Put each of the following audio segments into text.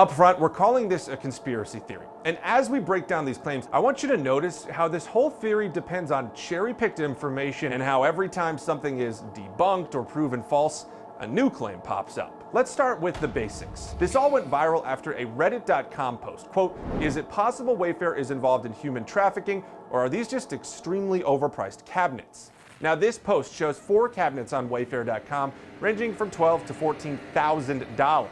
Up front, we're calling this a conspiracy theory. And as we break down these claims, I want you to notice how this whole theory depends on cherry-picked information and how every time something is debunked or proven false, a new claim pops up. Let's start with the basics. This all went viral after a reddit.com post. Quote, "Is it possible Wayfair is involved in human trafficking, or are these just extremely overpriced cabinets?" Now this post shows 4 cabinets on Wayfair.com ranging from $12,000 to $14,000.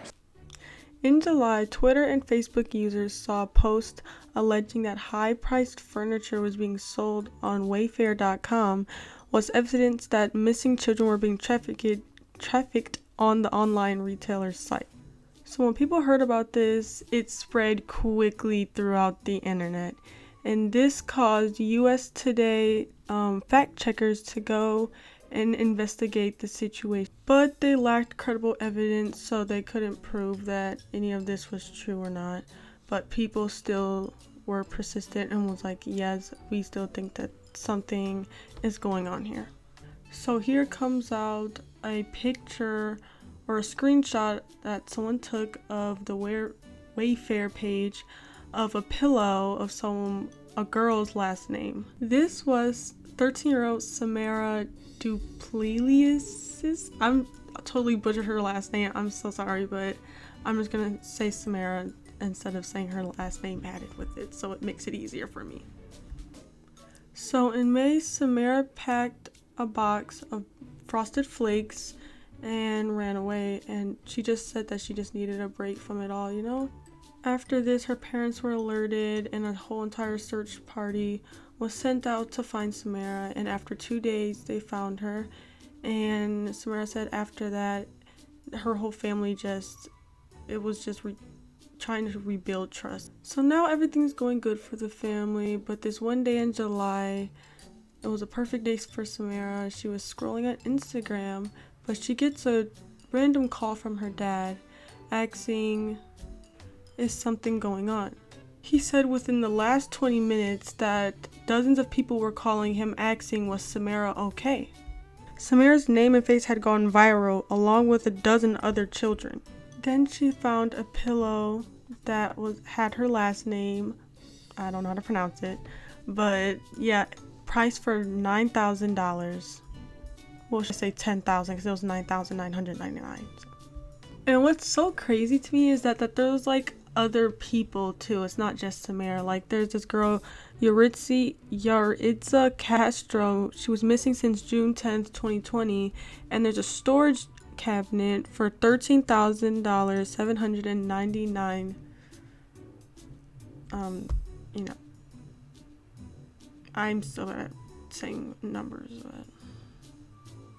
In July, Twitter and Facebook users saw a post alleging that high-priced furniture was being sold on Wayfair.com was evidence that missing children were being trafficked on the online retailer's site. So when people heard about this, it spread quickly throughout the internet. And this caused US Today fact checkers to go and investigate the situation. But they lacked credible evidence, so they couldn't prove that any of this was true or not. But people still were persistent and was like, yes, we still think that something is going on here. So here comes out a picture or a screenshot that someone took of the Wayfair page of a pillow of a girl's last name. This was 13-year-old Samara Duplessis. I'm totally butchered her last name. I'm so sorry, but I'm just gonna say Samara instead of saying her last name added with it, so it makes it easier for me. So in May, Samara packed a box of Frosted Flakes and ran away, and she just said that she just needed a break from it all, you know? After this, her parents were alerted and a whole entire search party was sent out to find Samara, and after 2 days they found her. And Samara said after that her whole family was trying to rebuild trust. So now everything's going good for the family, but this one day in July, it was a perfect day for Samara. She was scrolling on Instagram, but she gets a random call from her dad asking, is something going on? He said within the last 20 minutes that dozens of people were calling him asking, was Samara okay? Samara's name and face had gone viral along with a dozen other children. Then she found a pillow that had her last name. I don't know how to pronounce it, but yeah, priced for $9,000. Well, should say $10,000 because it was $9,999. And what's so crazy to me is that there was like other people too. It's not just Samara. Like there's this girl, Yaritza Castro. She was missing since June 10th, 2020, and there's a storage cabinet for $13,000, 799. You know, I'm still bad at saying numbers. But.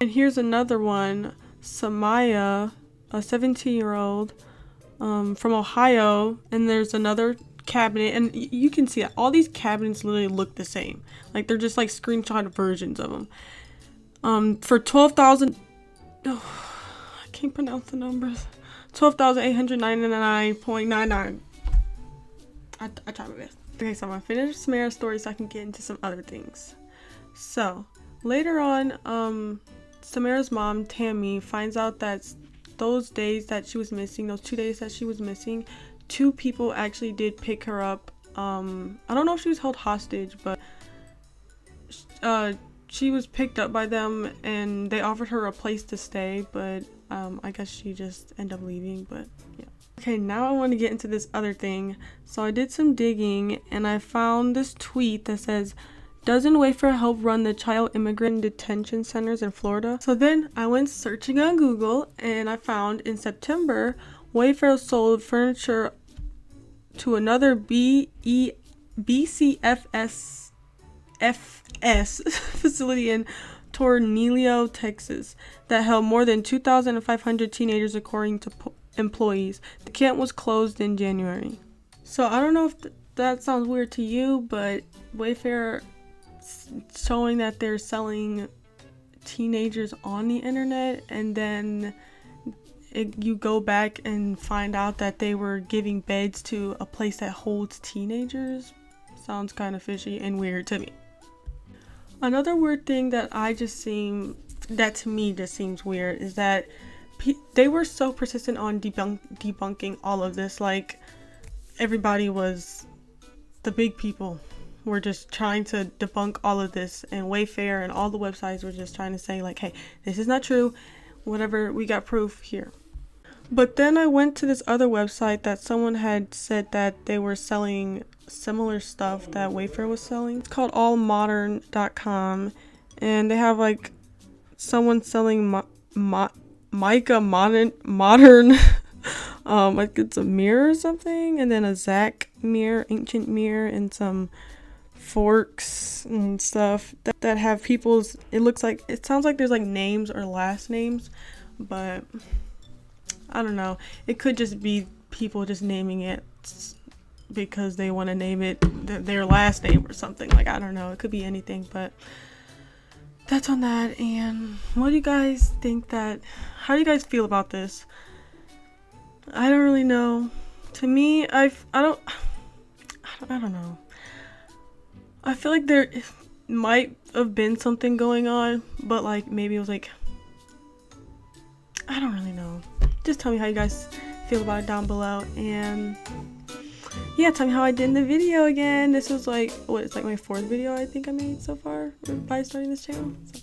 And here's another one, Samaya, a 17-year-old from Ohio, and there's another cabinet, and you can see that all these cabinets literally look the same. Like they're just like screenshot versions of them. For $12,000. Oh, I can't pronounce the numbers. $12,899.99. I tried my best. Okay, so I'm gonna finish Samara's story so I can get into some other things. So later on, Samara's mom, Tammy, finds out that those days that she was missing, those 2 days that she was missing, 2 people actually did pick her up. I don't know if she was held hostage, but she was picked up by them and they offered her a place to stay, but I guess she just ended up leaving, but yeah. Okay, now I want to get into this other thing. So I did some digging and I found this tweet that says, doesn't Wayfair help run the child immigrant detention centers in Florida? So then I went searching on Google and I found in September, Wayfair sold furniture to another BCFS facility in Tornillo, Texas, that held more than 2,500 teenagers according to employees. The camp was closed in January. So I don't know if that sounds weird to you, but Wayfair showing that they're selling teenagers on the internet, and then you go back and find out that they were giving beds to a place that holds teenagers, sounds kind of fishy and weird to me. Another weird thing that to me just seems weird is that they were so persistent on debunking all of this. Like, everybody was, the big people were just trying to debunk all of this, and Wayfair and all the websites were just trying to say like, hey, this is not true, whatever, we got proof here. But then I went to this other website that someone had said that they were selling similar stuff that Wayfair was selling. It's called allmodern.com, and they have like someone selling Micah modern like it's a mirror or something, and then a Zach mirror, ancient mirror, and some forks and stuff that have people's, it sounds like there's like names or last names, but I don't know. It could just be people just naming it because they want to name it their last name or something. Like, I don't know. It could be anything, but that's on that. And what do you guys think how do you guys feel about this? I don't really know. To me, I don't know. I feel like there might have been something going on, but like maybe it was like, I don't really know. Just tell me how you guys feel about it down below, and yeah, tell me how I did in the video again. This was like, it's like my 4th video I think I made so far by starting this channel. So.